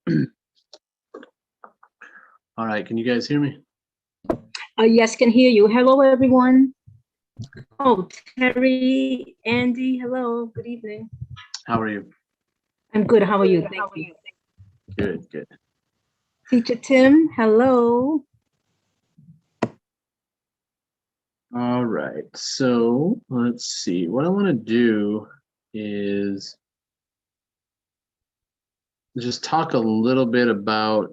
All right, can you guys hear me? Yes, can hear you. Hello, everyone. Oh, Terry, Andy, hello. Good evening. How are you? I'm good. How are you? Thank you. Good, good. Teacher Tim, hello. All right, so let's see. What I want to do is just talk a little bit about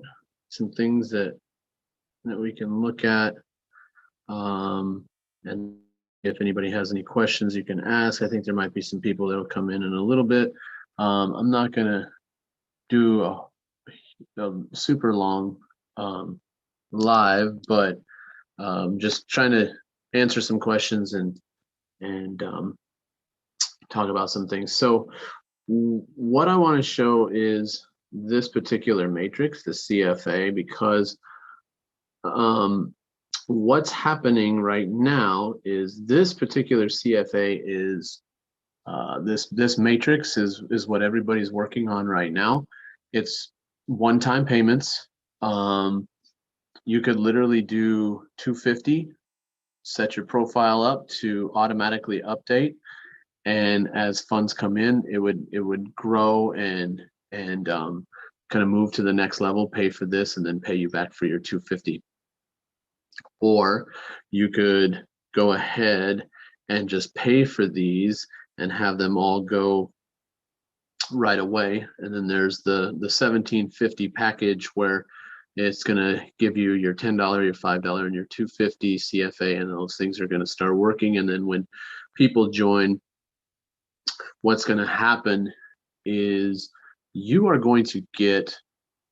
some things that we can look at. And if anybody has any questions, you can ask. I think there might be some people that will come in a little bit. I'm not going to do a super long live, but just trying to answer some questions and talk about some things. So what I want to show is this particular matrix, the CFA, because what's happening right now is this particular CFA is this matrix is what everybody's working on right now. It's one-time payments. You could literally do 250, set your profile up to automatically update, and as funds come in, it would grow and kind of move to the next level, pay for this, and then pay you back for your 250. Or you could go ahead and just pay for these and have them all go right away. And then there's the 1750 package where it's going to give you your $10, your $5, and your 250 CFA, and those things are going to start working. And then when people join, what's going to happen is you are going to get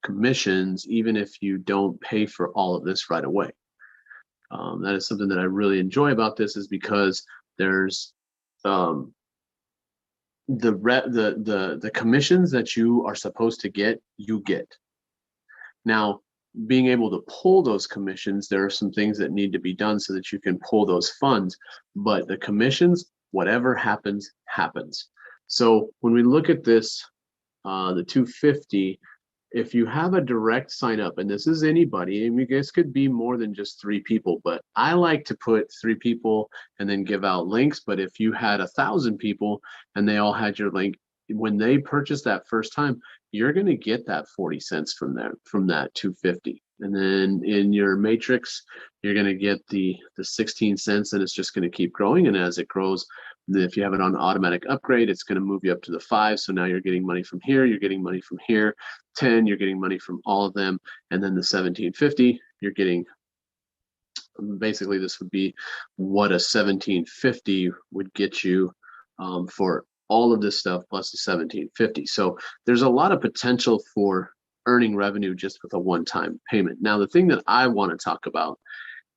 commissions even if you don't pay for all of this right away. That is something that I really enjoy about this, is because there's the commissions that you are supposed to get, you get. Now, being able to pull those commissions, there are some things that need to be done so that you can pull those funds, but the commissions, whatever happens, happens. So when we look at this, the 250, if you have a direct sign up, and this is anybody, and you guys could be more than just 3 people, but I like to put 3 people and then give out links. But if you had 1,000 people and they all had your link, when they purchase that first time, you're going to get that 40 cents from that 250. And then in your matrix, you're going to get the 16 cents, and it's just going to keep growing. And as it grows, if you have it on automatic upgrade, it's going to move you up to the 5. So now you're getting money from here, you're getting money from here. 10, you're getting money from all of them. And then the 1750, you're getting, basically this would be what a 1750 would get you for all of this stuff plus the 1750. So there's a lot of potential for earning revenue just with a one-time payment. Now, the thing that I want to talk about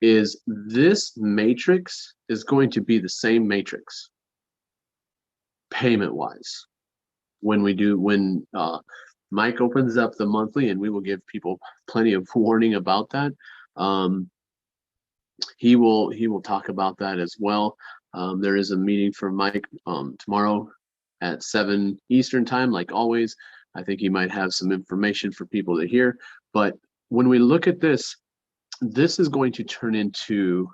is this matrix is going to be the same matrix payment wise when Mike opens up the monthly, and we will give people plenty of warning about that. He will talk about that as well. There is a meeting for Mike tomorrow at 7 Eastern time, like always. I think he might have some information for people to hear. But when we look at this, this is going to turn into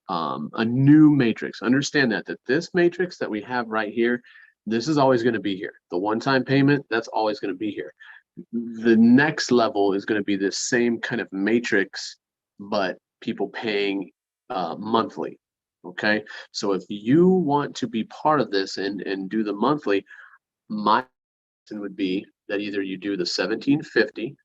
a new matrix. Understand that this matrix that we have right here, this is always going to be here. The one-time payment, that's always going to be here. The next level is going to be this same kind of matrix, but people paying monthly. Okay, so if you want to be part of this and do the monthly, my option would be that either you do the 1750,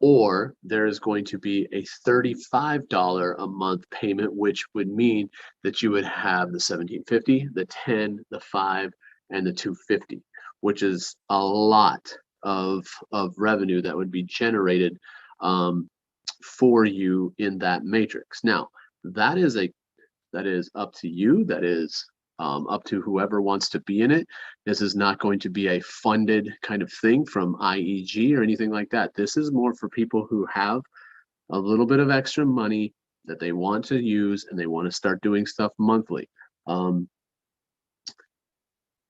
or there is going to be a $35 a month payment, which would mean that you would have the 1750, the 10, the 5, and the 250, which is a lot of revenue that would be generated for you in that matrix. Now, that is up to you. That is up to whoever wants to be in it. This is not going to be a funded kind of thing from IEG or anything like that. This is more for people who have a little bit of extra money that they want to use, and they want to start doing stuff monthly.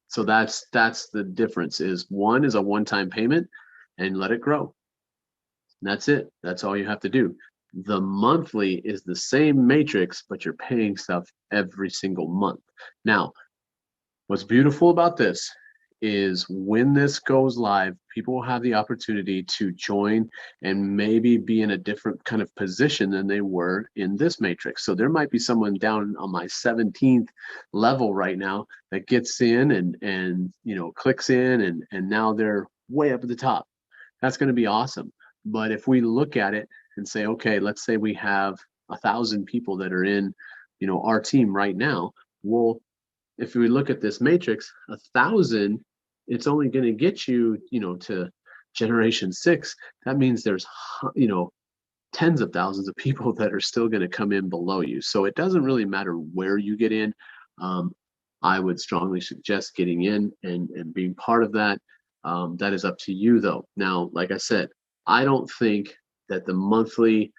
So that's the difference. Is one is a one-time payment, and let it grow. And that's it. That's all you have to do. The monthly is the same matrix, but you're paying stuff every single month. Now, what's beautiful about this is when this goes live, people will have the opportunity to join and maybe be in a different kind of position than they were in this matrix. So there might be someone down on my 17th level right now that gets in and clicks in and now they're way up at the top. That's going to be awesome. But if we look at it and say, okay, let's say we have 1,000 people that are in, our team right now. Well, if we look at this matrix, 1,000, it's only going to get you, to generation 6. That means there's, tens of thousands of people that are still going to come in below you. So it doesn't really matter where you get in. I would strongly suggest getting in and being part of that. That is up to you, though. Now, like I said, I don't think that the monthly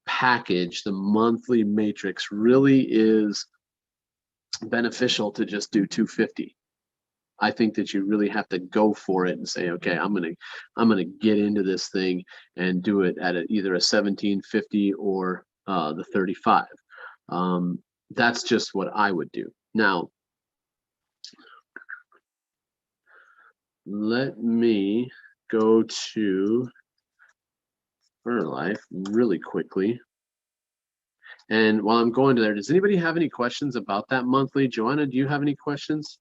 package, the monthly matrix really is beneficial to just do 250. I think that you really have to go for it and say, okay, I'm gonna get into this thing and do it at either a 1750 or the 35. That's just what I would do. Now, let me go to Life really quickly. And while I'm going to there, does anybody have any questions about that monthly? Joanna, do you have any questions?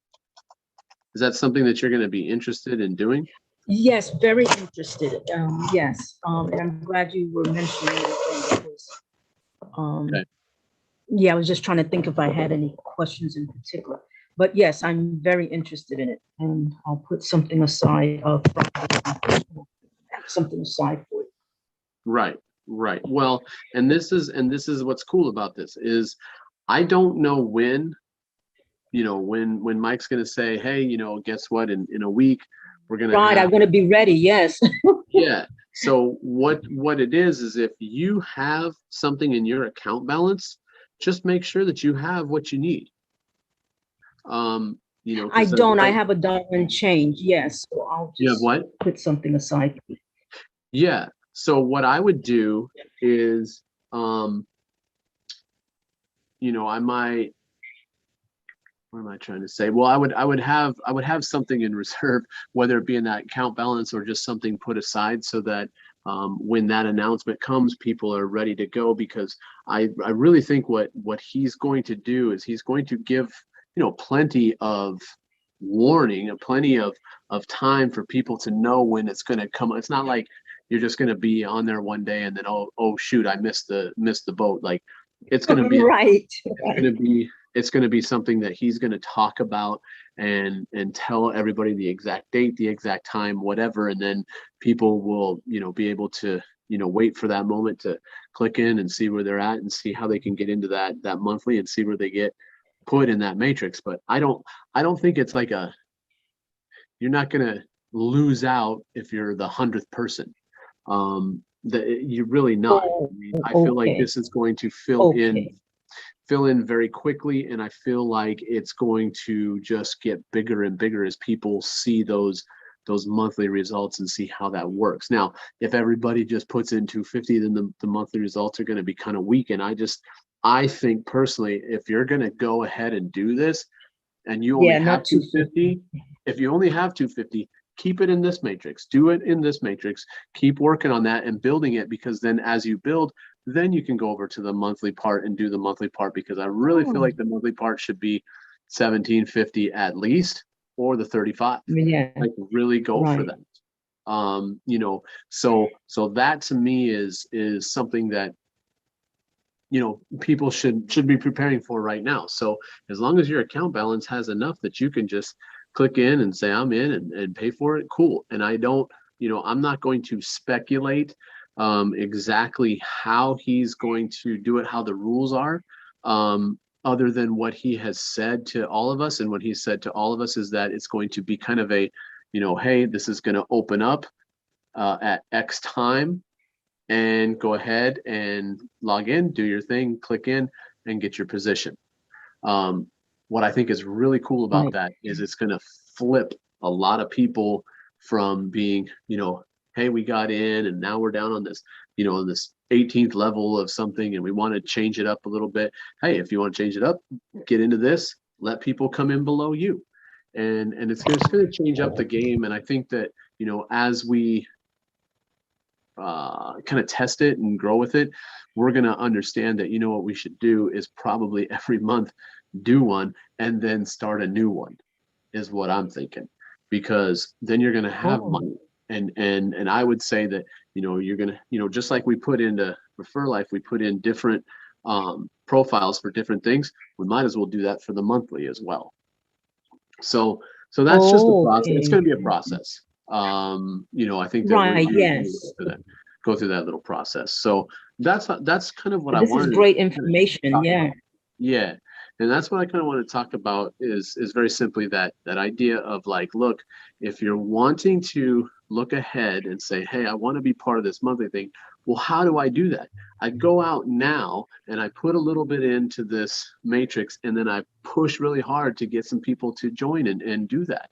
Is that something that you're going to be interested in doing? Yes, very interested. Yes, and I'm glad you were mentioning it because, Okay. yeah, I was just trying to think if I had any questions in particular. But yes, I'm very interested in it, and I'll put something aside something aside for it. Right. Well, and this is what's cool about this is I don't know when Mike's going to say, hey, guess what? In a week, we're going to Right, I want to be ready. Yes. Yeah. So what it is if you have something in your account balance, just make sure that you have what you need. I don't. I have $1 and change. Yes. So I'll You have just what? put something aside. Yeah. So what I would do is, I might, what am I trying to say? Well, I would have something in reserve, whether it be in that account balance or just something put aside so that when that announcement comes, people are ready to go, because I really think what he's going to do is he's going to give, plenty of warning and plenty of time for people to know when it's going to come. It's not like you're just going to be on there one day and then, oh shoot, I missed the boat. Like it's going to be right. It's going to be something that he's going to talk about and tell everybody the exact date, the exact time, whatever. And then people will, be able to, wait for that moment to click in and see where they're at and see how they can get into that monthly and see where they get put in that matrix. But I don't think it's like you're not going to lose out if you're the 100th person. You're really not. I feel like this is going to fill in very quickly, and I feel like it's going to just get bigger and bigger as people see those monthly results and see how that works. Now, if everybody just puts in 250, then the monthly results are going to be kind of weak. And I think personally, if you're going to go ahead and do this and you only have 250, if you only have 250, keep it in this matrix, do it in this matrix, keep working on that and building it, because then as you build, then you can go over to the monthly part and do the monthly part, because I really feel like the monthly part should be 1750 at least, or the 35. Yeah. Like really go for that. So that to me is something that people should be preparing for right now. So as long as your account balance has enough that you can just click in and say I'm in and pay for it, cool. And I don't, I'm not going to speculate exactly how he's going to do it, how the rules are, other than what he has said to all of us. And what he said to all of us is that it's going to be kind of a, hey, this is going to open up at X time, and go ahead and log in, do your thing, click in and get your position. What I think is really cool about that is it's going to flip a lot of people from being, hey, we got in and now we're down on this, this 18th level of something and we want to change it up a little bit. Hey, if you want to change it up, get into this, let people come in below you. And it's going to change up the game. And I think that, as we kind of test it and grow with it, we're going to understand that, what we should do is probably every month do one and then start a new one, is what I'm thinking, because then you're going to have money. And I would say that, you're going to, just like we put into Refer Life, we put in different profiles for different things. We might as well do that for the monthly as well. So that's just a process. It's going to be a process. I think that right, we're yes. go through that little process. So that's kind of what I wanted. This is great information. Yeah. Yeah. And that's what I kind of want to talk about is very simply that idea of like, look, if you're wanting to look ahead and say, hey, I want to be part of this monthly thing. Well, how do I do that? I go out now and I put a little bit into this matrix, and then I push really hard to get some people to join and do that.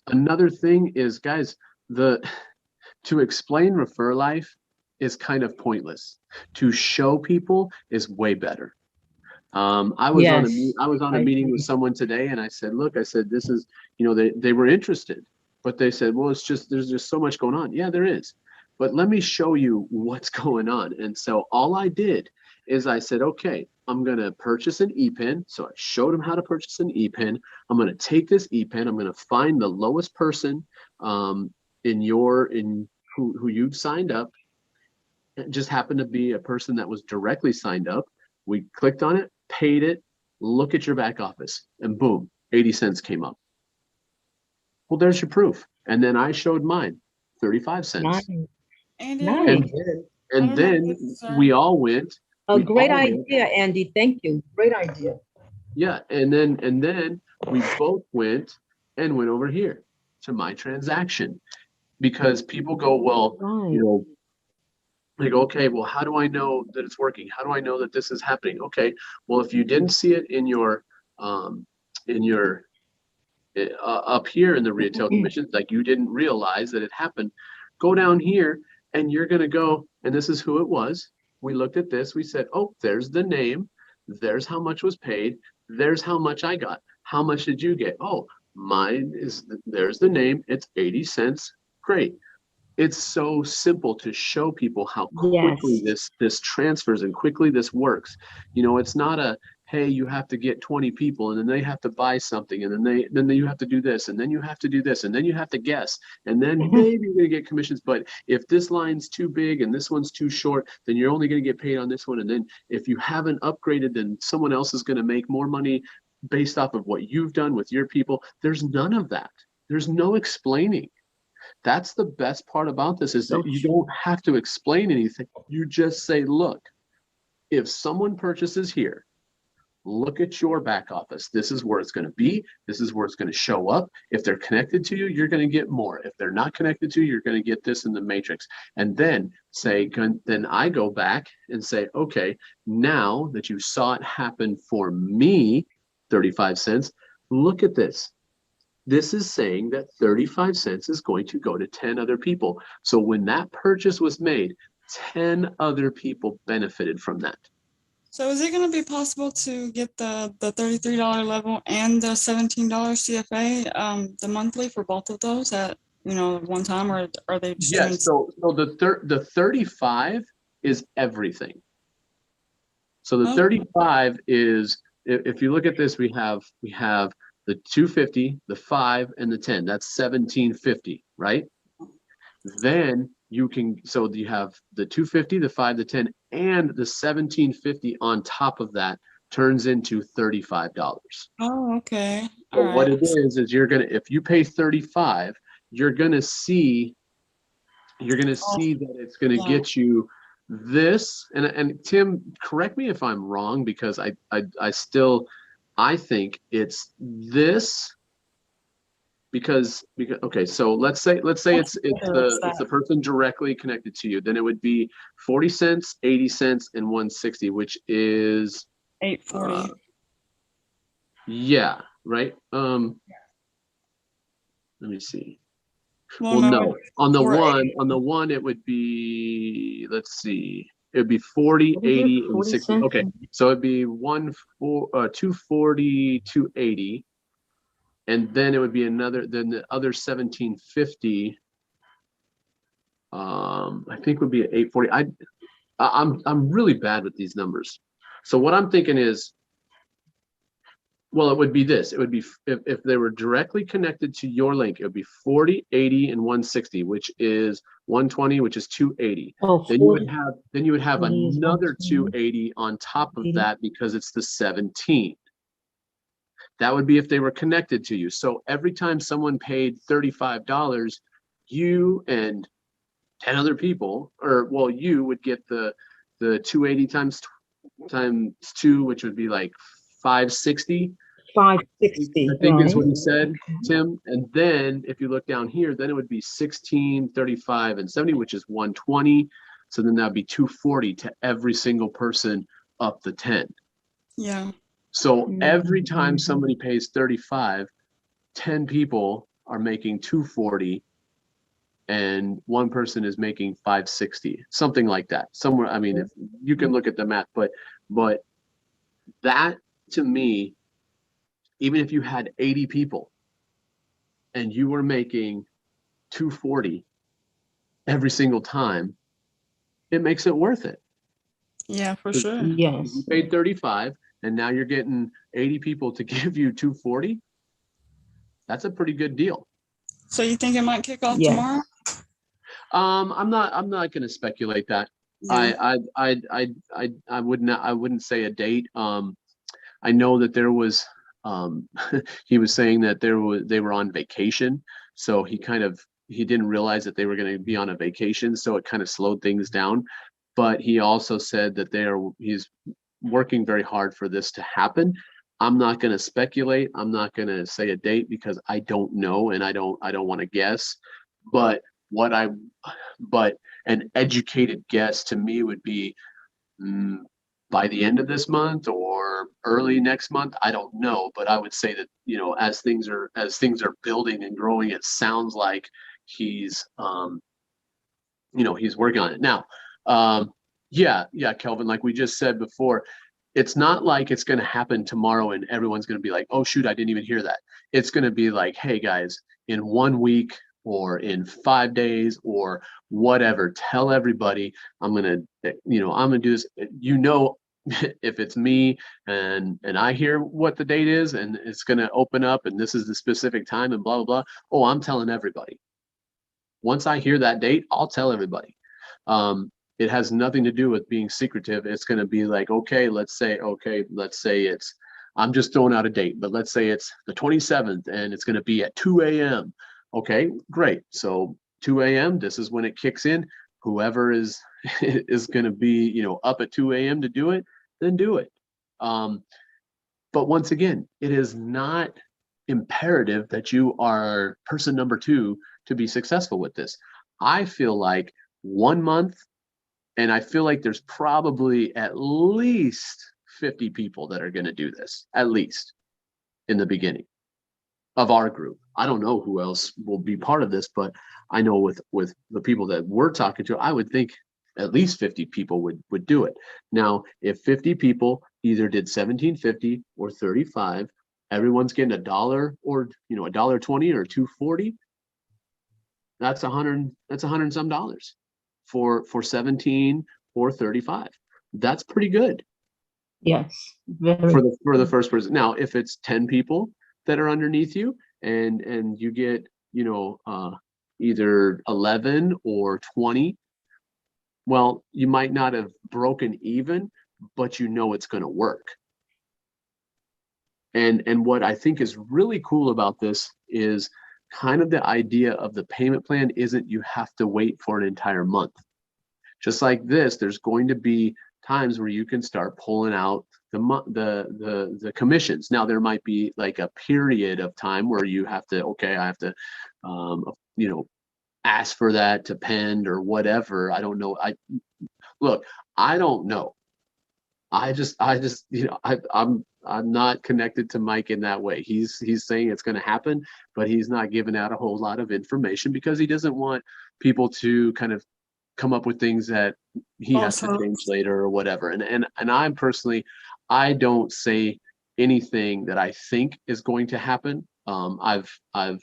Another thing is, guys, to explain Refer Life is kind of pointless. To show people is way better. I was on a meeting with someone today, and I said, look, this is, they were interested, but they said, well, there's just so much going on. Yeah, there is. But let me show you what's going on. And so all I did is I said, okay, I'm going to purchase an ePen. So I showed them how to purchase an ePen. I'm going to take this ePen. I'm going to find the lowest person who you've signed up. It just happened to be a person that was directly signed up. We clicked on it, paid it, look at your back office, and boom, 80 cents came up. Well, there's your proof. And then I showed mine, 35 cents. Nice. And then we all went. A great idea, Andy. Thank you. Great idea. Yeah. And then we both went over here to my transaction, because people go, well, they go, okay, well, how do I know that it's working? How do I know that this is happening? Okay, well, if you didn't see it in your up here in the retail commissions, like you didn't realize that it happened, go down here and you're going to go, and this is who it was. We looked at this. We said, oh, there's the name. There's how much was paid. There's how much I got. How much did you get? Oh, mine is, there's the name. It's 80 cents. Great. It's so simple to show people how quickly this transfers and quickly this works. It's not a, hey, you have to get 20 people and then they have to buy something, and then you have to do this, and then you have to do this, and then you have to guess, and then maybe you're going to get commissions. But if this line's too big and this one's too short, then you're only going to get paid on this one. And then if you haven't upgraded, then someone else is going to make more money based off of what you've done with your people. There's none of that. There's no explaining. That's the best part about this, is that you don't have to explain anything. You just say, look, if someone purchases here, look at your back office. This is where it's going to be. This is where it's going to show up. If they're connected to you, you're going to get more. If they're not connected to you, you're going to get this in the matrix. And then then I go back and say, okay, now that you saw it happen for me, 35 cents, look at this. This is saying that 35 cents is going to go to 10 other people. So when that purchase was made, 10 other people benefited from that. So is it going to be possible to get the $33 level and the $17 CFA, the monthly, for both of those at one time, or are they just so the 35 is everything. So the 35 is, if you look at this, we have the 250, the 5, and the 10. That's 1750, right? Then you can, so you have the 250, the 5, the 10, and the 1750 on top of that turns into $35. Oh, okay. So what it is you're gonna, if you pay 35, you're gonna see that it's gonna get you this. And Tim, correct me if I'm wrong, because I think it's this, because okay, so let's say it's the person directly connected to you. Then it would be 40 cents, 80 cents, and 160, which is $8.40. Yeah, right. Let me see. Well, Well, no, no, on the 480. one, it would be, let's see, it would be 40, What is it? 80, and 40 60. cents? Okay, so it'd be 240, 280. And then it would be then the other 1750, I think would be at 840. I'm really bad with these numbers. So what I'm thinking is, well, it would be this. It would be if they were directly connected to your link, it would be 40, 80, and 160, which is 120, which is 280. Oh, Then you would 40, have 40 is another 120, 280 on top of 80. that because it's the 17. That would be if they were connected to you. So every time someone paid $35, you and 10 other people, or well, you would get the 280 times 2, which would be like 560. I 560, think is right? what he said, Okay. Tim. And then if you look down here, then it would be 16, 35, and 70, which is 120. So then that'd be 240 to every single person up the 10. Yeah. So every time Mhm. somebody pays 35, 10 people are making 240 and one person is making 560, something like that. Somewhere, I mean, if you can look at the math, but that to me, even if you had 80 people and you were making 240 every single time, it makes it worth it. Yeah, for If sure. you Yes. paid 35 and now you're getting 80 people to give you 240, that's a pretty good deal. So you think it might kick off Yes. tomorrow? I'm not going to speculate that. Yeah. I wouldn't say a date. I know that there was he was saying that they were on vacation, so he didn't realize that they were going to be on a vacation, so it kind of slowed things down. But he also said that he's working very hard for this to happen. I'm not going to speculate. I'm not going to say a date because I don't know and I don't want to guess. But what I but an educated guess to me would be by the end of this month or early next month. I don't know, but I would say that, as things are building and growing, it sounds like he's he's working on it now. Yeah, Kelvin, like we just said before, it's not like it's going to happen tomorrow and everyone's going to be like, oh shoot, I didn't even hear that. It's going to be like, hey guys, in 1 week or in 5 days or whatever, tell everybody I'm going to do this. If it's me and I hear what the date is and it's going to open up and this is the specific time and blah blah blah, oh, I'm telling everybody. Once I hear that date, I'll tell everybody. It has nothing to do with being secretive. It's going to be like, let's say it's, I'm just throwing out a date, but let's say it's the 27th and it's going to be at 2 a.m. Okay, great. So 2 a.m., this is when it kicks in. Whoever is going to be, up at 2 a.m. to do it, then do it. But once again, it is not imperative that you are person number 2 to be successful with this. I feel like 1 month, and I feel like there's probably at least 50 people that are going to do this, at least in the beginning of our group. I don't know who else will be part of this, but I know with the people that we're talking to, I would think at least 50 people would do it. Now, if 50 people either did 1750 or 35, everyone's getting $1 or $1.20 or 240. That's $100 some dollars for 17 or 35. That's pretty good Yes. Very. for the first person. Now, if it's 10 people that are underneath you and you get, either 11 or 20, well, you might not have broken even, but it's going to work. And what I think is really cool about this is kind of the idea of the payment plan isn't you have to wait for an entire month. Just like this, there's going to be times where you can start pulling out the commissions. Now there might be like a period of time where you have to, I have to, ask for that to pend or whatever. I don't know. I don't know. I'm I'm not connected to Mike in that way. He's saying it's going to happen, but he's not giving out a whole lot of information because he doesn't want people to kind of come up with things that he has to change later or whatever. And I'm personally, I don't say anything that I think is going to happen. I've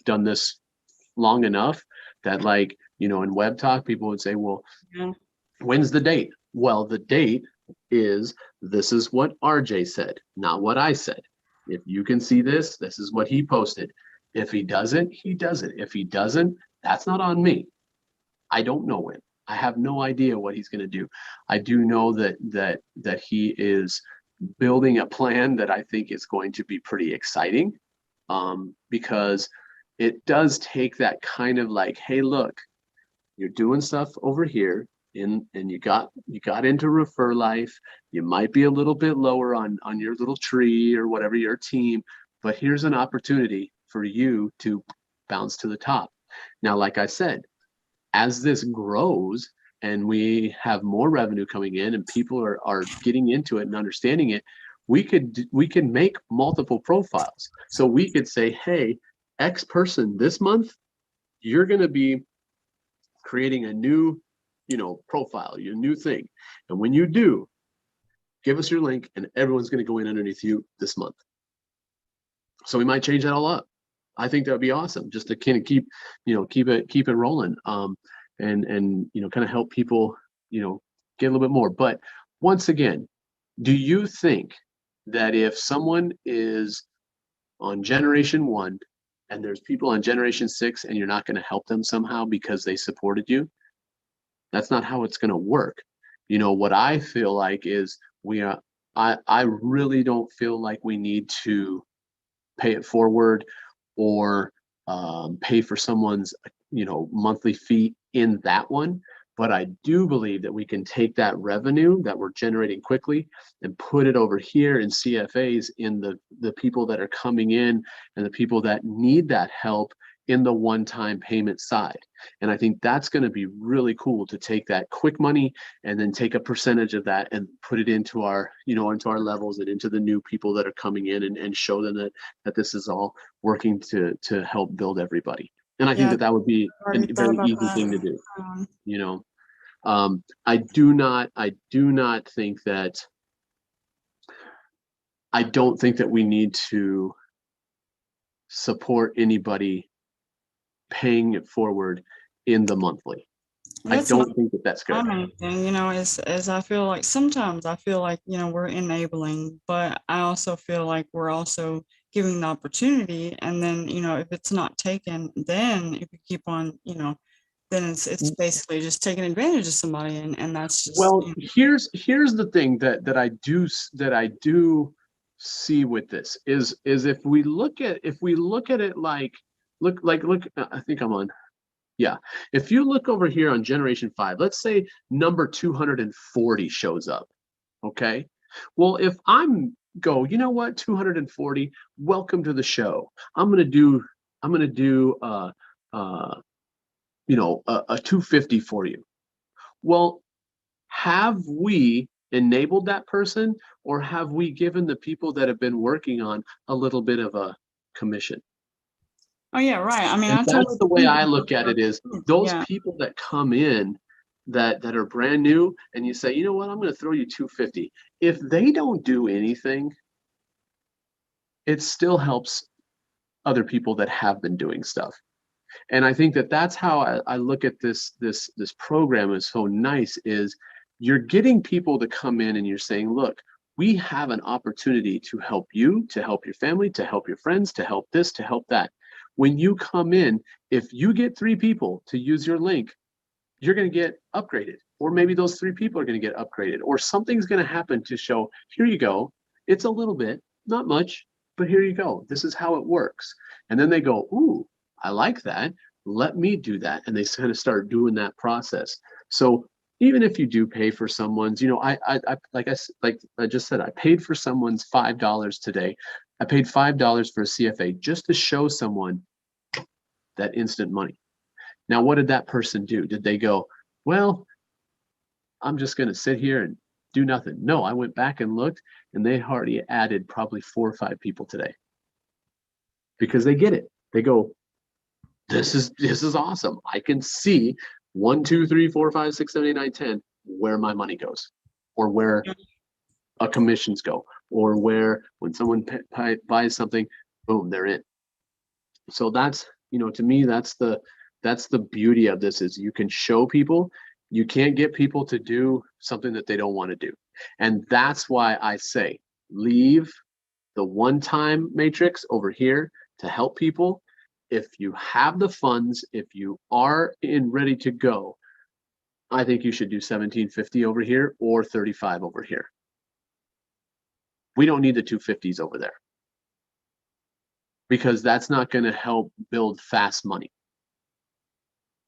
done this long enough that, like, you know, in web talk, people would say, well, Yeah. when's the date? Well, the date is, this is what RJ said, not what I said. If you can see this, this is what he posted. If he doesn't, he doesn't. If he doesn't, that's not on me. I don't know when. I have no idea what he's going to do. I do know that he is building a plan that I think is going to be pretty exciting, because it does take that kind of like, hey, look, you're doing stuff over here, and you got into Refer Life. You might be a little bit lower on your little tree or whatever, your team, but here's an opportunity for you to bounce to the top. Now, like I said, as this grows and we have more revenue coming in and people are getting into it and understanding it, we can make multiple profiles. So we could say, hey, X person this month, you're going to be creating a new, you know, profile, your new thing. And when you do, give us your link and everyone's going to go in underneath you this month. So we might change that all up. I think that would be awesome, just to kind of keep it rolling. And you know, kind of help people, you know, get a little bit more. But once again, do you think that if someone is on generation 1 and there's people on generation 6 and you're not going to help them somehow because they supported you? That's not how it's going to work. You know, what I feel like is I really don't feel like we need to pay it forward or pay for someone's, you know, monthly fee in that one. But I do believe that we can take that revenue that we're generating quickly and put it over here in CFAs, in the people that are coming in and the people that need that help in the one-time payment side. And I think that's going to be really cool, to take that quick money and then take a percentage of that and put it into our, you know, into our levels and into the new people that are coming in, and show them that this is all working to help build everybody. And I think that would be a very easy thing to do. You know, I do not think that, I don't think that we need to support anybody paying it forward in the monthly. That's I don't think that that's good. my main thing, you know, is I feel like sometimes I feel like, you know, we're enabling, but I also feel like we're also giving the opportunity. And then, you know, if it's not taken, then if you keep on, you know, then it's basically just taking advantage of somebody, and that's just, well, you know. Here's the thing that I do see with this is if we look at it like look I think I'm on, yeah, if you look over here on generation 5, let's say number 240 shows up. Okay, well, if I'm go, you know what, 240, welcome to the show. I'm gonna do you know, a 250 for you. Well, have we enabled that person, or have we given the people that have been working on a little bit of a commission? oh yeah, right. I mean, And I that's totally the way believe I in look at it, is those yeah. people that come in that are brand new, and you say, you know what, I'm going to throw you 250. If they don't do anything, it still helps other people that have been doing stuff. And I think that that's how I look at this program is so nice, is you're getting people to come in and you're saying, look, we have an opportunity to help you, to help your family, to help your friends, to help this, to help that. When you come in, if you get 3 people to use your link, you're going to get upgraded, or maybe those 3 people are going to get upgraded, or something's going to happen to show, here you go. It's a little bit, not much, but here you go. This is how it works. And then they go, ooh, I like that. Let me do that. And they kind of start doing that process. So even if you do pay for someone's, you know, I like I just said, I paid for someone's $5 today. I paid $5 for a CFA just to show someone that instant money. Now, what did that person do? Did they go, well, I'm just going to sit here and do nothing. No, I went back and looked, and they already added probably 4 or 5 people today because they get it. They go, this is awesome. I can see 1, 2, 3, 4, 5, 6, 7, 8, 9, 10 where my money goes, or where commissions go, or where when someone buys something, boom, they're in. So that's, to me, that's the beauty of this, is you can show people. You can't get people to do something that they don't want to do. And that's why I say leave the one-time matrix over here to help people. If you have the funds, if you are ready to go, I think you should do 1750 over here or 35 over here. We don't need the 250s over there, because that's not going to help build fast money.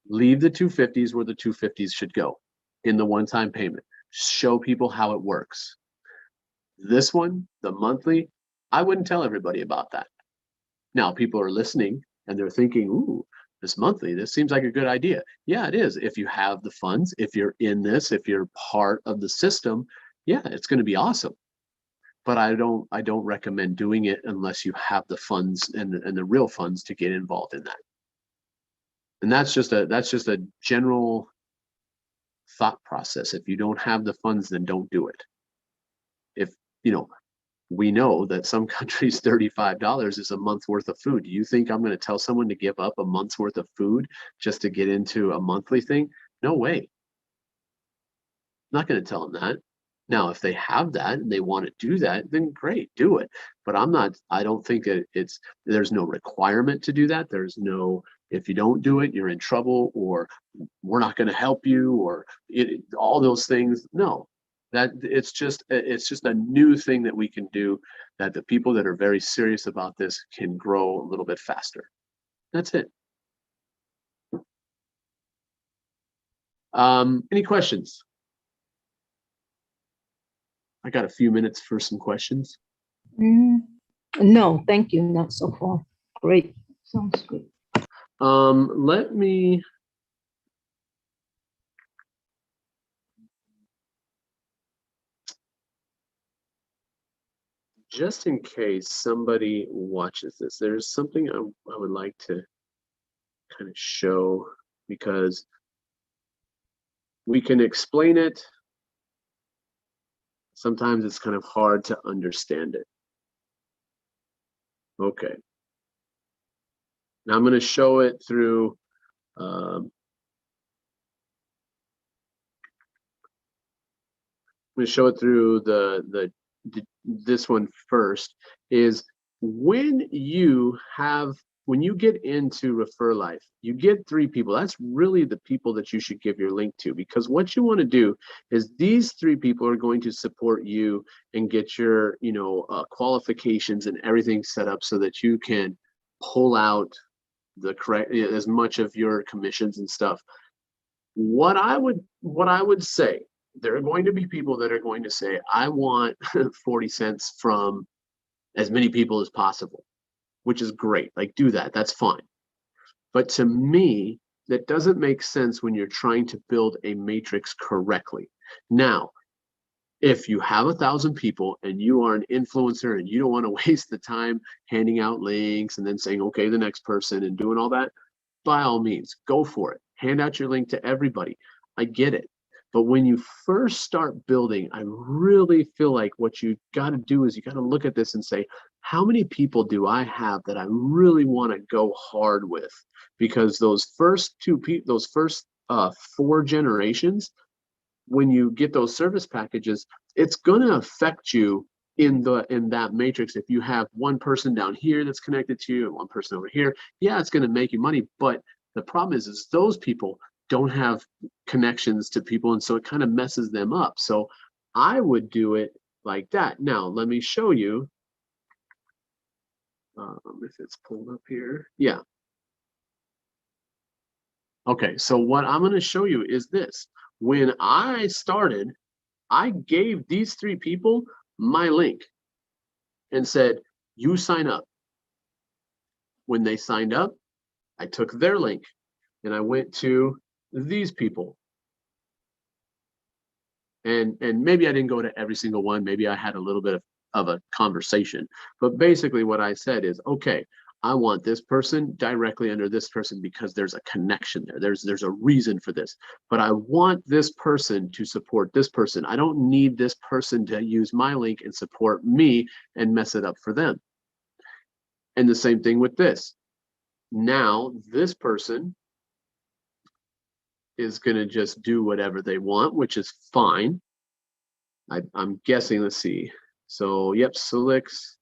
Leave the 250s where the 250s should go, in the one-time payment. Show people how it works. This one, the monthly, I wouldn't tell everybody about that. Now, people are listening and they're thinking, ooh, this monthly, this seems like a good idea. Yeah, it is. If you have the funds, if you're in this, if you're part of the system, yeah, it's going to be awesome. But I don't recommend doing it unless you have the funds and the real funds to get involved in that. And that's just a general thought process. If you don't have the funds, then don't do it. If we know that some countries $35 is a month's worth of food. Do you think I'm going to tell someone to give up a month's worth of food just to get into a monthly thing? No way. I'm not going to tell them that. Now, if they have that and they want to do that, then great, do it. But I don't think that there's no requirement to do that. There's no, if you don't do it, you're in trouble, or we're not going to help you, or all those things. No, that it's just a new thing that we can do, that the people that are very serious about this can grow a little bit faster. That's it. Any questions? I got a few minutes for some questions. No, thank you. Not so far. Great. Sounds good. Let me. Just in case somebody watches this, there's something I would like to kind of show, because we can explain it. Sometimes it's kind of hard to understand it. Okay. Now I'm going to show it through I'm going to show it through this one first. Is when you get into Refer Life, you get 3 people. That's really the people that you should give your link to, because what you want to do is these 3 people are going to support you and get your qualifications and everything set up so that you can pull out the correct, as much of your commissions and stuff. What I would say, there are going to be people that are going to say, I want 40 cents from as many people as possible, which is great. Like, do that. That's fine. But to me, that doesn't make sense when you're trying to build a matrix correctly. Now, if you have 1,000 people and you are an influencer and you don't want to waste the time handing out links and then saying, okay, the next person, and doing all that, by all means, go for it. Hand out your link to everybody. I get it. But when you first start building, I really feel like what you got to do is you got to look at this and say, how many people do I have that I really want to go hard with? Because those first 4 generations, when you get those service packages, it's going to affect you in that matrix. If you have one person down here that's connected to you and one person over here, yeah, it's going to make you money. But the problem is those people don't have connections to people, and so it kind of messes them up. So I would do it like that. Now let me show you if it's pulled up here. Yeah. Okay, so what I'm going to show you is this. When I started, I gave these 3 people my link and said, you sign up. When they signed up, I took their link and I went to these people And maybe I didn't go to every single one. Maybe I had a little bit of a conversation. But basically what I said is, okay, I want this person directly under this person because there's a connection there. There's a reason for this. But I want this person to support this person. I don't need this person to use my link and support me and mess it up for them. And the same thing with this. Now, this person is going to just do whatever they want, which is fine. I'm guessing, let's see. So, yep, selects,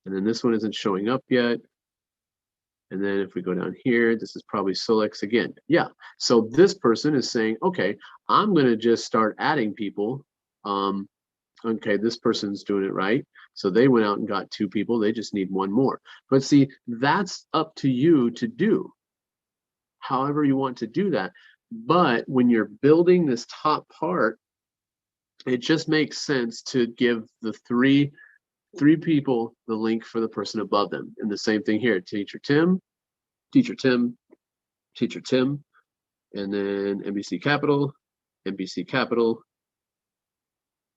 and then this one isn't showing up yet. And then if we go down here, this is probably selects again. Yeah, so this person is saying, okay, I'm going to just start adding people. Okay, this person's doing it right. So they went out and got 2 people. They just need 1 more. But see, that's up to you to do however you want to do that. But when you're building this top part, it just makes sense to give the three people the link for the person above them. And the same thing here, teacher Tim, teacher Tim, teacher Tim, and then NBC Capital, NBC Capital,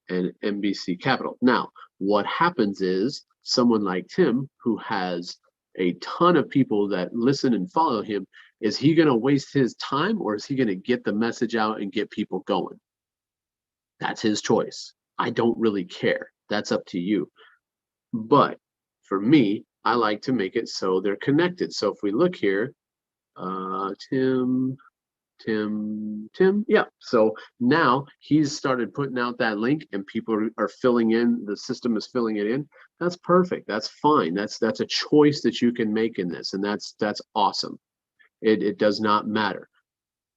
and NBC Capital. Now, what happens is someone like Tim, who has a ton of people that listen and follow him, is he going to waste his time, or is he going to get the message out and get people going? That's his choice. I don't really care. That's up to you. But for me, I like to make it so they're connected. So if we look here, Tim, yeah. So now he's started putting out that link and people are filling in, the system is filling it in. That's perfect. That's fine. That's a choice that you can make in this. And that's awesome. It does not matter.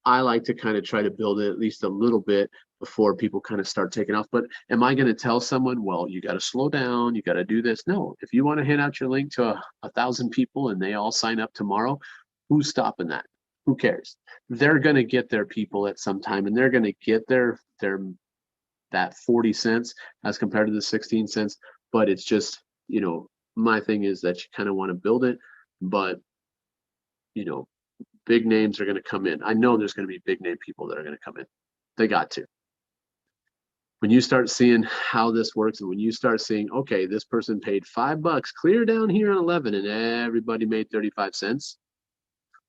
I like to kind of try to build it at least a little bit before people kind of start taking off. But am I going to tell someone, well, you got to slow down, you got to do this? No. If you want to hand out your link to 1,000 people and they all sign up tomorrow, who's stopping that? Who cares? They're going to get their people at some time, and they're going to get that 40 cents as compared to the 16 cents. But it's just, my thing is that you kind of want to build it, but big names are going to come in. I know there's going to be big name people that are going to come in. They got to. When you start seeing how this works, and when you start seeing, okay, this person paid $5 clear down here on 11 and everybody made 35 cents.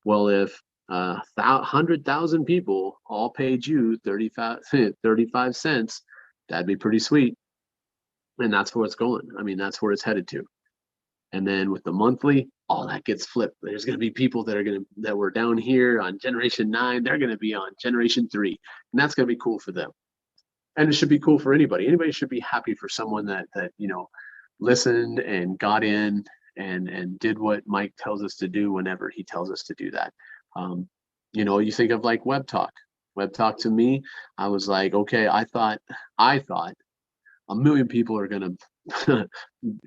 Well, if 100,000 people all paid you 35 cents, that'd be pretty sweet. And that's where it's going. I mean, that's where it's headed to. And then with the monthly, all that gets flipped. There's going to be people that were down here on generation 9. They're going to be on generation 3, and that's going to be cool for them. And it should be cool for anybody. Anybody should be happy for someone that listened and got in and did what Mike tells us to do whenever he tells us to do that. You think of like Web Talk. Web Talk to me, I was like, okay, I thought 1 million people are going to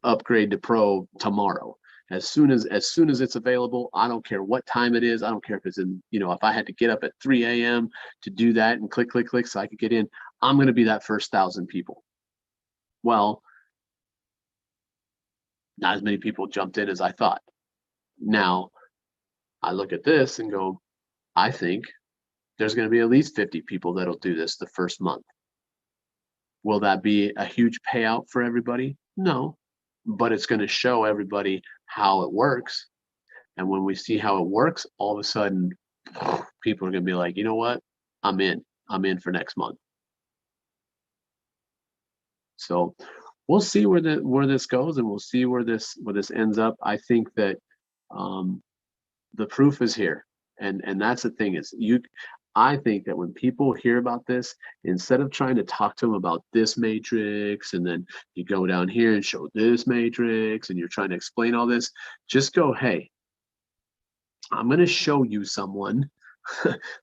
upgrade to Pro tomorrow. As soon as it's available, I don't care what time it is. I don't care if it's in, if I had to get up at 3 a.m. to do that and click so I could get in, I'm going to be that first 1,000 people. Well, not as many people jumped in as I thought. Now, I look at this and go, I think there's going to be at least 50 people that'll do this the first month. Will that be a huge payout for everybody? No, but it's going to show everybody how it works. And when we see how it works, all of a sudden, people are going to be like, you know what? I'm in for next month. So we'll see where this goes, and we'll see where this ends up. I think that the proof is here, and that's the thing is I think that when people hear about this, instead of trying to talk to them about this matrix, and then you go down here and show this matrix, and you're trying to explain all this, just go, hey, I'm going to show you someone.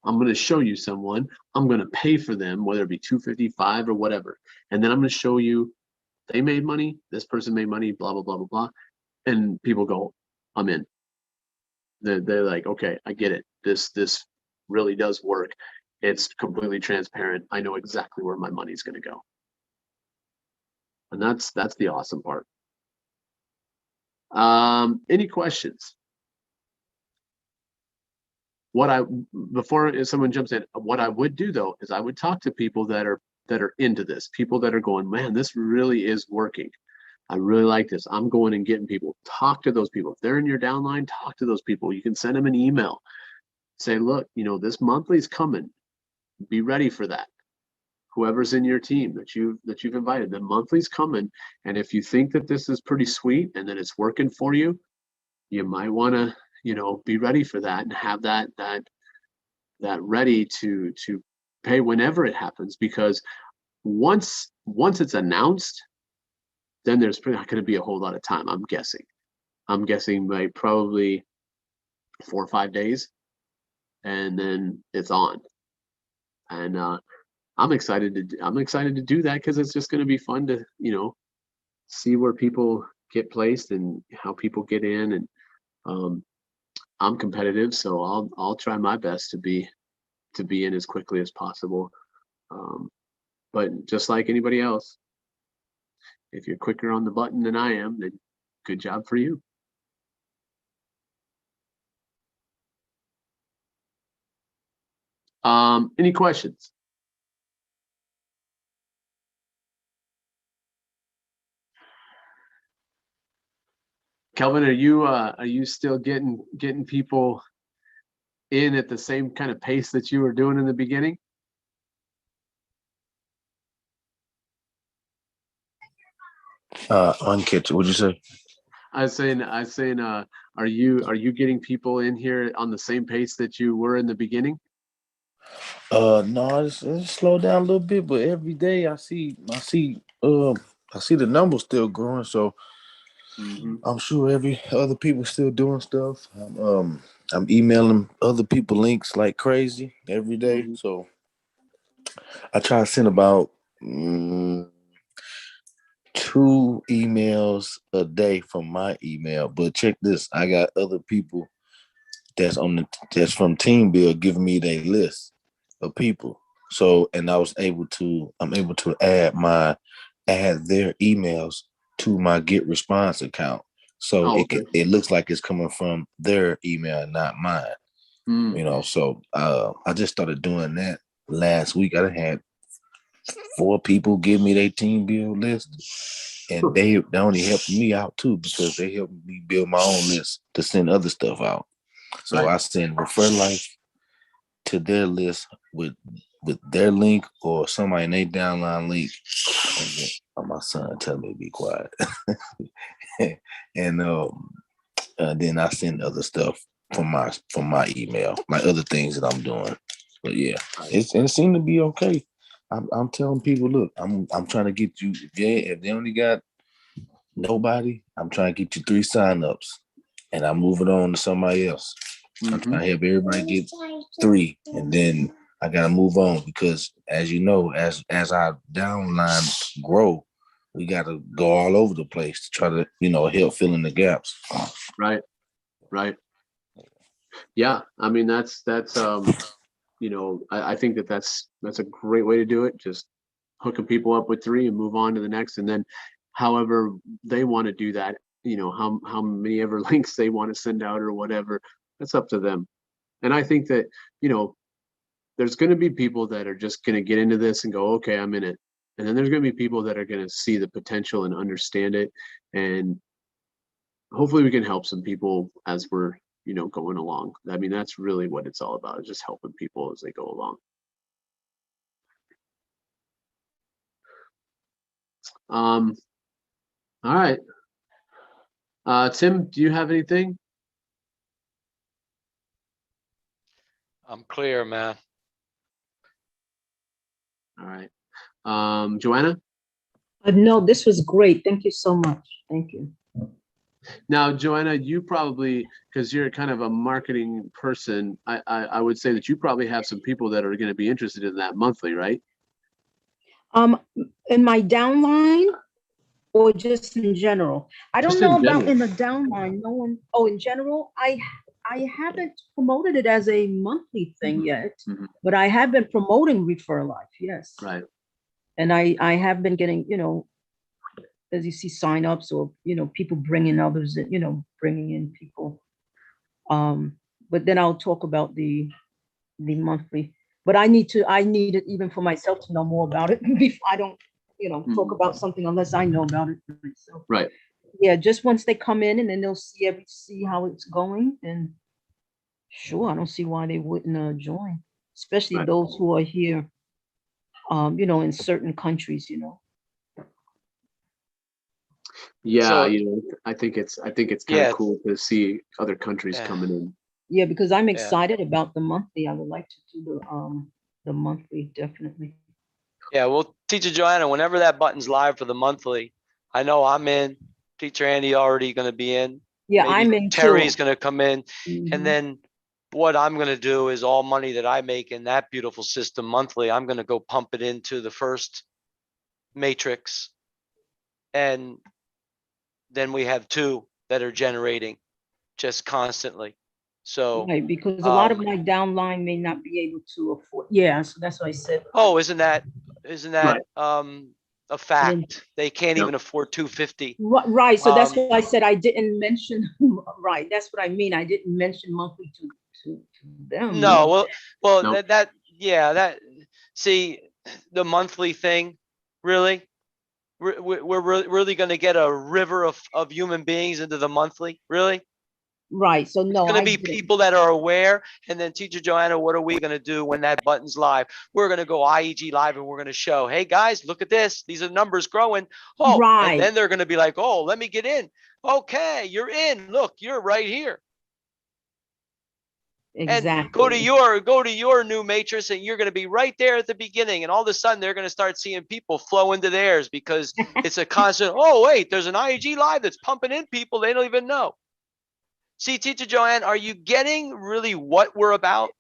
I'm going to show you someone. I'm going to pay for them, whether it be $255 or whatever. And then I'm going to show you they made money, this person made money, blah, blah, blah, blah, blah. And people go, I'm in. They're like, okay, I get it. This really does work. It's completely transparent. I know exactly where my money's going to go. And that's the awesome part. Any questions? before someone jumps in, what I would do though is I would talk to people that are into this, people that are going, man, this really is working. I really like this. I'm going and getting people. Talk to those people. If they're in your downline, talk to those people. You can send them an email. Say, look, this monthly's coming. Be ready for that. Whoever's in your team that you've invited, the monthly's coming. And if you think that this is pretty sweet and that it's working for you, you might want to, be ready for that and have that ready to pay whenever it happens. Because once it's announced, then there's not going to be a whole lot of time. I'm guessing by probably 4 or 5 days, and then it's on. And I'm excited to do that because it's just going to be fun to see where people get placed and how people get in. And I'm competitive, so I'll try my best to be in as quickly as possible. But just like anybody else, if you're quicker on the button than I am, then good job for you. Any questions? Kelvin, are you still getting people in at the same kind of pace that you were doing in the beginning? Unkitchen, what'd you say? I was saying, are you getting people in here on the same pace that you were in the beginning? No, it's slowed down a little bit, but every day I see the numbers still growing. So I'm sure every other people still doing stuff. I'm emailing other people links like crazy every day. So I try to send about 2 emails a day from my email. But check this, I got other people that's from Team Build giving me their list of people. So, and I'm able to add their emails to my Get Response account. So it looks like it's coming from their email and not mine. So I just started doing that last week. I had 4 people give me their Team Build list, and they only helped me out too because they helped me build my own list to send other stuff out. So I send Refer Life to their list with their link or somebody in their downline link. And then, my son telling me to be quiet. And then I send other stuff from my email, my other things that I'm doing. But yeah, it seemed to be okay. I'm telling people, look, I'm trying to get you. If they only got nobody, I'm trying to get you 3 signups, and I'm moving on to somebody else. I'm trying to help everybody get 3, and then I gotta move on because, as you know, as our downline grow, we gotta go all over the place to try to help fill in the gaps. Right. Yeah, I mean that's I think that's a great way to do it. Just hooking people up with 3 and move on to the next, and then however they want to do that, how many ever links they want to send out or whatever, that's up to them. And I think that there's going to be people that are just going to get into this and go, okay, I'm in it, and then there's going to be people that are going to see the potential and understand it, and hopefully we can help some people as we're going along. I mean, that's really what it's all about, is just helping people as they go along. All right. Tim, do you have anything? I'm clear, man. All right. Joanna? No, this was great. Thank you so much. Thank you. Now, Joanna, you probably, because you're kind of a marketing person, I would say that you probably have some people that are going to be interested in that monthly, right? In my downline or just in general? I don't know about in the downline. No one. Oh, in general, I haven't promoted it as a monthly thing yet, but I have been promoting Refer Life. Yes. Right. And I have been getting, as you see, signups or people bringing others, bringing in people. but then I'll talk about the monthly. But I need it even for myself to know more about it before I don't, talk about something unless I know about it myself. Right. Yeah, just once they come in and then they'll see how it's going, and sure, I don't see why they wouldn't join, especially Right. those who are here, in certain countries, Yeah, So, I think it's kind of yeah, cool to see other countries yeah, coming in. Yeah, because I'm yeah. excited about the monthly. I would like to do the monthly, definitely. Yeah, well, Teacher Joanna, whenever that button's live for the monthly, I know I'm in. Teacher Andy already going to be in. Yeah, Maybe I'm in too. Terry's going to come in. Mhm. And then what I'm going to do is all money that I make in that beautiful system monthly, I'm going to go pump it into the first matrix. And then we have two that are generating just constantly. So, Right, because a lot of my downline may not be able to afford. Yeah, so that's what I said. oh, isn't that Right. a fact? They can't Yep. even afford 250. Right, so that's Um, why I said I didn't mention. Right, that's what I mean. I didn't mention monthly to them. No, well, Nope. that see the monthly thing, really, we're really going to get a river of human beings into the monthly, really. Right, so It's no, going to I be didn't. people that are aware. And then Teacher Joanna, what are we going to do when that button's live? We're going to go IEG live and we're going to show, hey guys, look at this. These are numbers growing. Oh, and Right, then they're going to be like, oh, let me get in. Okay, you're in. Look, you're right here. And go to exactly. your new matrix, and you're going to be right there at the beginning. And all of a sudden, they're going to start seeing people flow into theirs because it's a constant. Oh, wait, there's an IEG live that's pumping in people they don't even know. See, Teacher Joanne, are you getting really what we're about?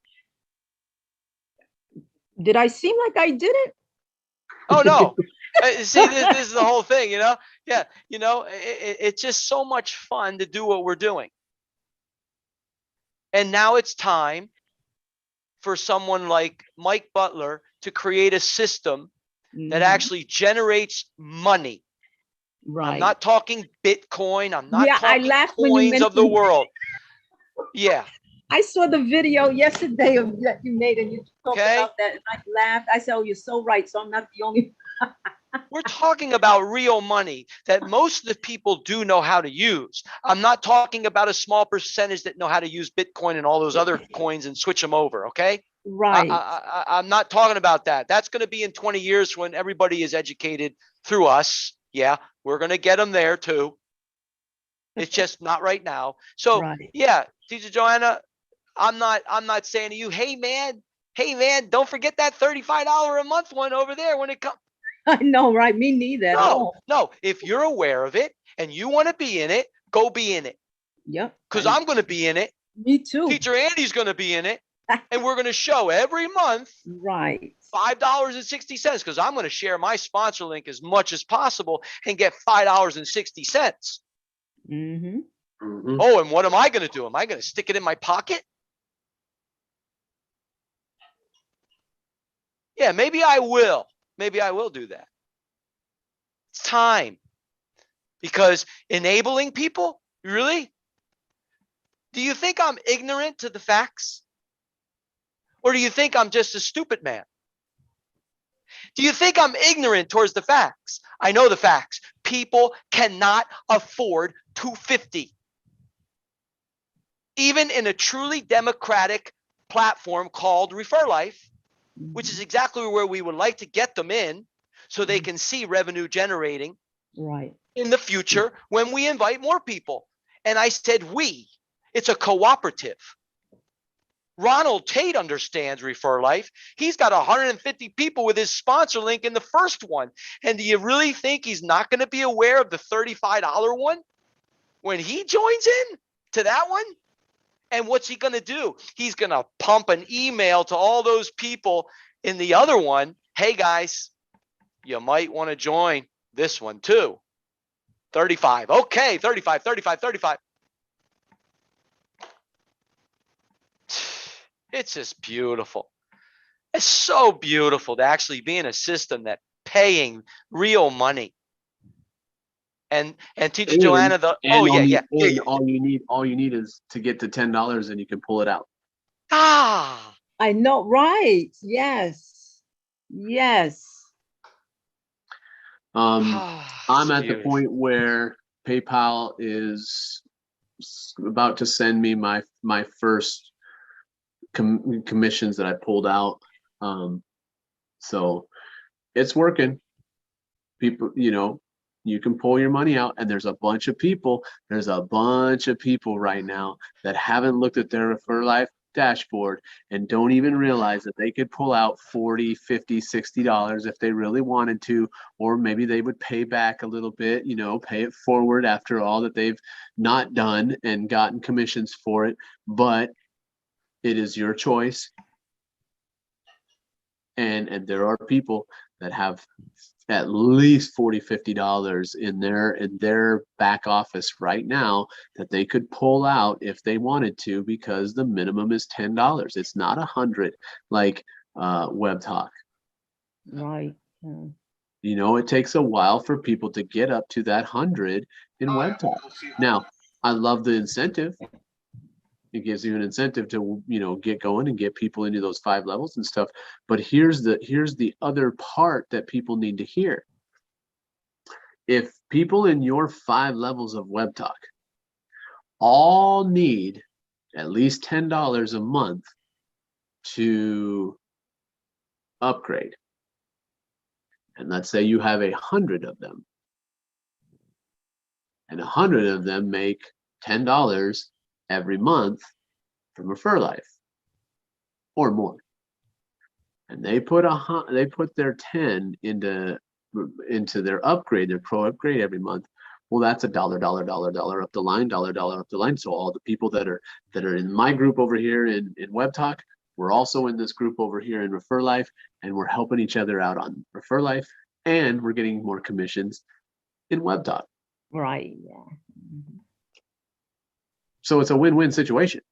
Did I seem like I didn't? Oh no. See, this is the whole thing, Yeah, it's just so much fun to do what we're doing. And now it's time for someone like Mike Butler to create a system that actually generates money. Right. I'm not talking Bitcoin. I'm not Yeah, I talking laughed when you coins of the mentioned. world. Yeah. I saw the video yesterday that you made, and you talked Okay. about that, and I laughed. I said, "Oh, you're so right." So I'm not the only. We're talking about real money that most of the people do know how to use. I'm not talking about a small percentage that know how to use Bitcoin and all those other coins and switch them over. Okay. Right. I'm not talking about that. That's going to be in 20 years when everybody is educated through us. Yeah, we're going to get them there too. It's just not right now. So Right. yeah, Teacher Joanna, I'm not saying to you, hey man, don't forget that $35 a month one over there when it comes. I know, right? Me neither at all. No. If you're aware of it and you want to be in it, go be in it. Yep. Because I'm going to be in it. Me too. Teacher Andy's going to be in it. And we're going to show every month right. $5.60 because I'm going to share my sponsor link as much as possible and get $5.60. Mm-hmm. Mm-hmm. Oh, and what am I going to do? Am I going to stick it in my pocket? Yeah, maybe I will. Maybe I will do that. It's time. Because enabling people, really? Do you think I'm ignorant to the facts? Or do you think I'm just a stupid man? Do you think I'm ignorant towards the facts? I know the facts. People cannot afford 250. Even in a truly democratic platform called Refer Life, which is exactly where we would like to get them in so they can see revenue generating right in the future when we invite more people. And I said, it's a cooperative. Ronald Tate understands Refer Life. He's got 150 people with his sponsor link in the first one. And do you really think he's not going to be aware of the $35 one when he joins in to that one? And what's he going to do? He's going to pump an email to all those people in the other one. Hey guys, you might want to join this one too. 35. Okay, 35. It's just beautiful. It's so beautiful to actually be in a system that paying real money And Teacher Joanna, all you need is to get to $10 and you can pull it out. Ah, I know, right? Yes. Yes. I'm at the point where PayPal is about to send me my first commissions that I pulled out. So it's working. People, you can pull your money out, and there's a bunch of people right now that haven't looked at their Refer Life dashboard and don't even realize that they could pull out $40, $50, $60 if they really wanted to, or maybe they would pay back a little bit, pay it forward after all that they've not done and gotten commissions for it. But it is your choice. And there are people that have at least $40, $50 in their back office right now that they could pull out if they wanted to, because the minimum is $10. It's not 100 like Web Talk. Right. It takes a while for people to get up to that 100 in Web Talk. Now, I love the incentive. It gives you an incentive to, get going and get people into those 5 levels and stuff. But here's the other part that people need to hear. If people in your 5 levels of Web Talk all need at least $10 a month to upgrade, and let's say you have 100 of them, and 100 of them make $10 every month from Refer Life or more, and they put their 10 into their upgrade, their pro upgrade every month. Well, that's $1 up the line, $1 up the line. So all the people that are in my group over here in Web Talk, we're also in this group over here in Refer Life, and we're helping each other out on Refer Life, and we're getting more commissions in Web Talk. Right. Yeah. So it's a win-win situation.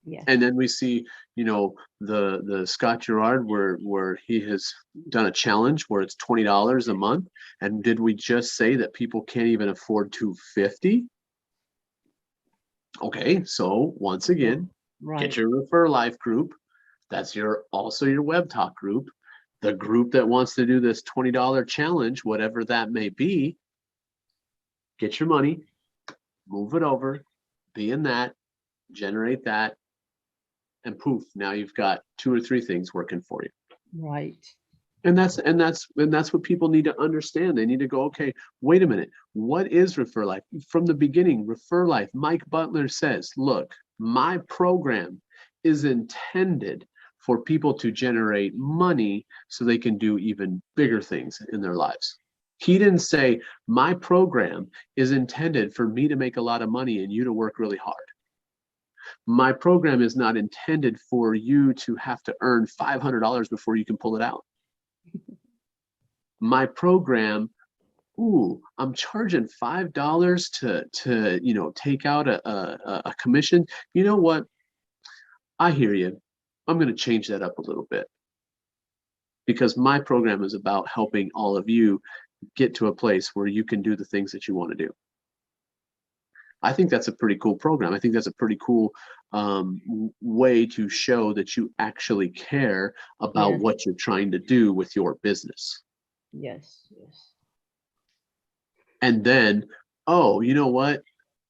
Yeah. And then we see, the Scott Gerard where he has done a challenge where it's $20 a month. And did we just say that people can't even afford $250? Okay, so once again, get your Refer Life group. That's also your Web Talk group. The group that wants to do this $20 challenge, whatever that may be, get your money, move it over, be in that, generate that, and poof, now you've got 2 or 3 things working for you. Right. And that's what people need to understand. They need to go, okay, wait a minute. What is Refer Life? From the beginning, Refer Life, Mike Butler says, look, my program is intended for people to generate money so they can do even bigger things in their lives. He didn't say, my program is intended for me to make a lot of money and you to work really hard. My program is not intended for you to have to earn $500 before you can pull it out. My program, I'm charging $5 to take out a commission. You know what? I hear you. I'm going to change that up a little bit, because my program is about helping all of you get to a place where you can do the things that you want to do. I think that's a pretty cool program. I think that's a pretty cool way to show that you actually care about what you're trying to do with your business. Yes. And then, you know what?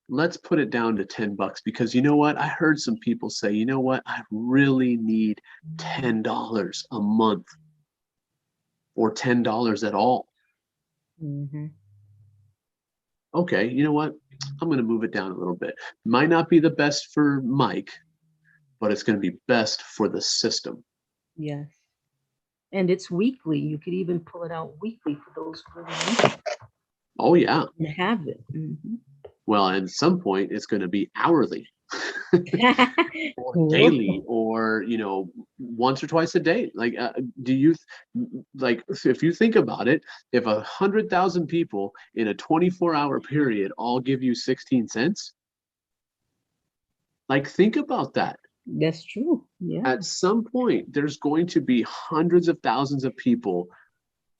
Let's put it down to $10, because you know what? I heard some people say, you know what? I really need $10 a month, or $10 at all. Mm-hmm. Okay, you know what? I'm going to move it down a little bit. Might not be the best for Mike, but it's going to be best for the system. Yes. And it's weekly. You could even pull it out weekly for those who really need it. Oh, yeah. And have it. Mm-hmm. Well, at some point, it's going to be hourly. Or daily, or once or twice a day. Like, if you think about it, if 100,000 people in a 24-hour period all give you 16 cents, like, think about that. That's true. Yeah. At some point, there's going to be hundreds of thousands of people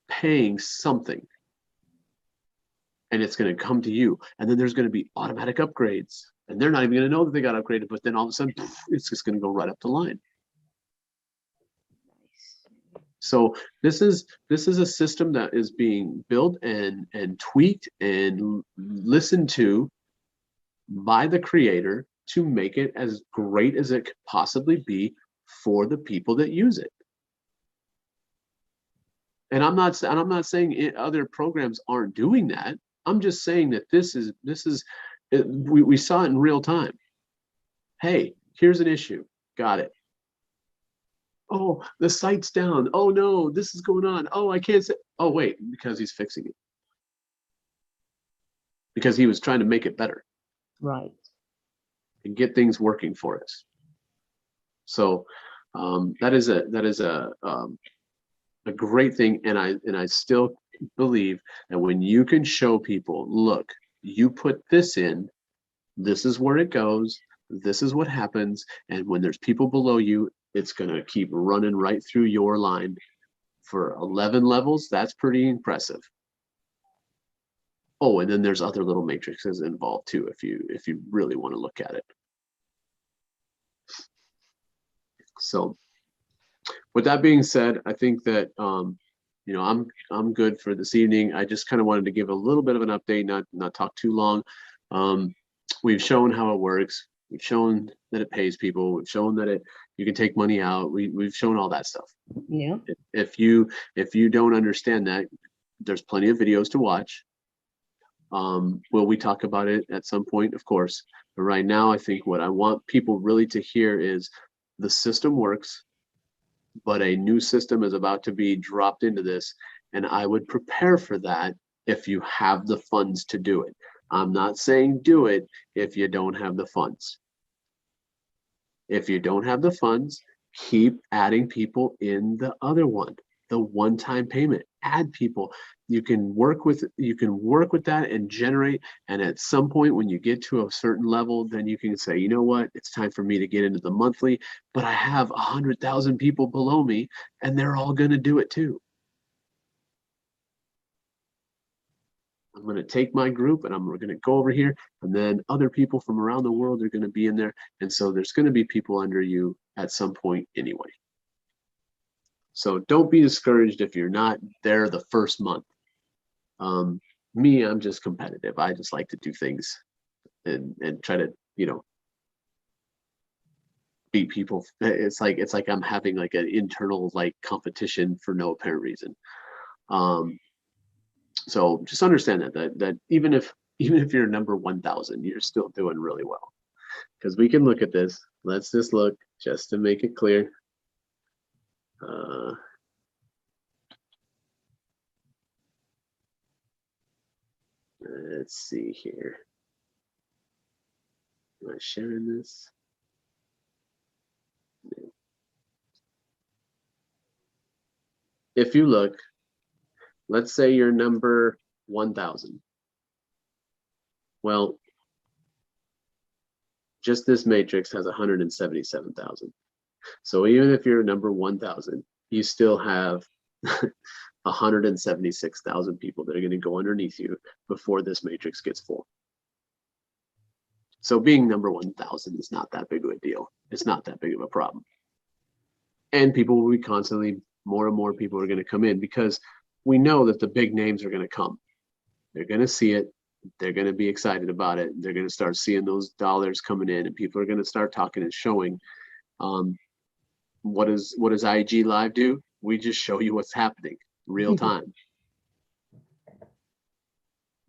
paying something. and it's going to come to you. And then there's going to be automatic upgrades, and they're not even going to know that they got upgraded, but then all of a sudden, it's just going to go right up the line. So this is a system that is being built and tweaked and listened to by the creator to make it as great as it could possibly be for the people that use it. And I'm not saying other programs aren't doing that. I'm just saying that we saw it in real time. Hey, here's an issue. Got it. Oh, the site's down. Oh no, this is going on. Oh, I can't say. Oh wait, because he's fixing it. Because he was trying to make it better. Right. And get things working for us. So that is a great thing, and I still believe that when you can show people, look, you put this in, this is where it goes, this is what happens, and when there's people below you, it's gonna keep running right through your line for 11 levels. That's pretty impressive. Oh, and then there's other little matrices involved too, if you really want to look at it. So with that being said, I think that you know, I'm good for this evening. I just kind of wanted to give a little bit of an update, not talk too long. We've shown how it works. We've shown that it pays people. We've shown that you can take money out. We've shown all that stuff. Yeah. If you don't understand that, there's plenty of videos to watch. Will we talk about it at some point? Of course. But right now, I think what I want people really to hear is the system works, but a new system is about to be dropped into this, and I would prepare for that if you have the funds to do it. I'm not saying do it if you don't have the funds. If you don't have the funds, keep adding people in the other one, the one-time payment. Add people. You can work with that and generate, and at some point when you get to a certain level, then you can say, you know what, it's time for me to get into the monthly, but I have 100,000 people below me and they're all going to do it too. I'm going to take my group and we're going to go over here, and then other people from around the world are going to be in there, and so there's going to be people under you at some point anyway. So don't be discouraged if you're not there the first month. Me, I'm just competitive. I just like to do things and try to, you know, beat people. It's like I'm having like an internal like competition for no apparent reason. So just understand that even if you're number 1,000, you're still doing really well. Because we can look at this. Let's just look just to make it clear. Let's see here. Am I sharing this? If you look, let's say you're number 1,000. Well, just this matrix has 177,000. So even if you're number 1,000, you still have 176,000 people that are going to go underneath you before this matrix gets full. So being number 1,000 is not that big of a deal. It's not that big of a problem. And people will be constantly, more and more people are going to come in, because we know that the big names are going to come. They're going to see it. They're going to be excited about it. They're going to start seeing those dollars coming in, and people are going to start talking and showing. What does IG Live do? We just show you what's happening real time.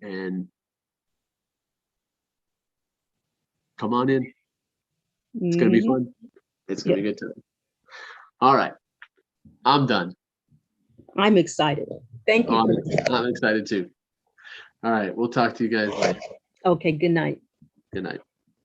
And come on in. It's going to be fun. It's going to be good time. All right. I'm done. I'm excited. Thank you. I'm excited too. All right. We'll talk to you guys later. Okay. Good night. Good night.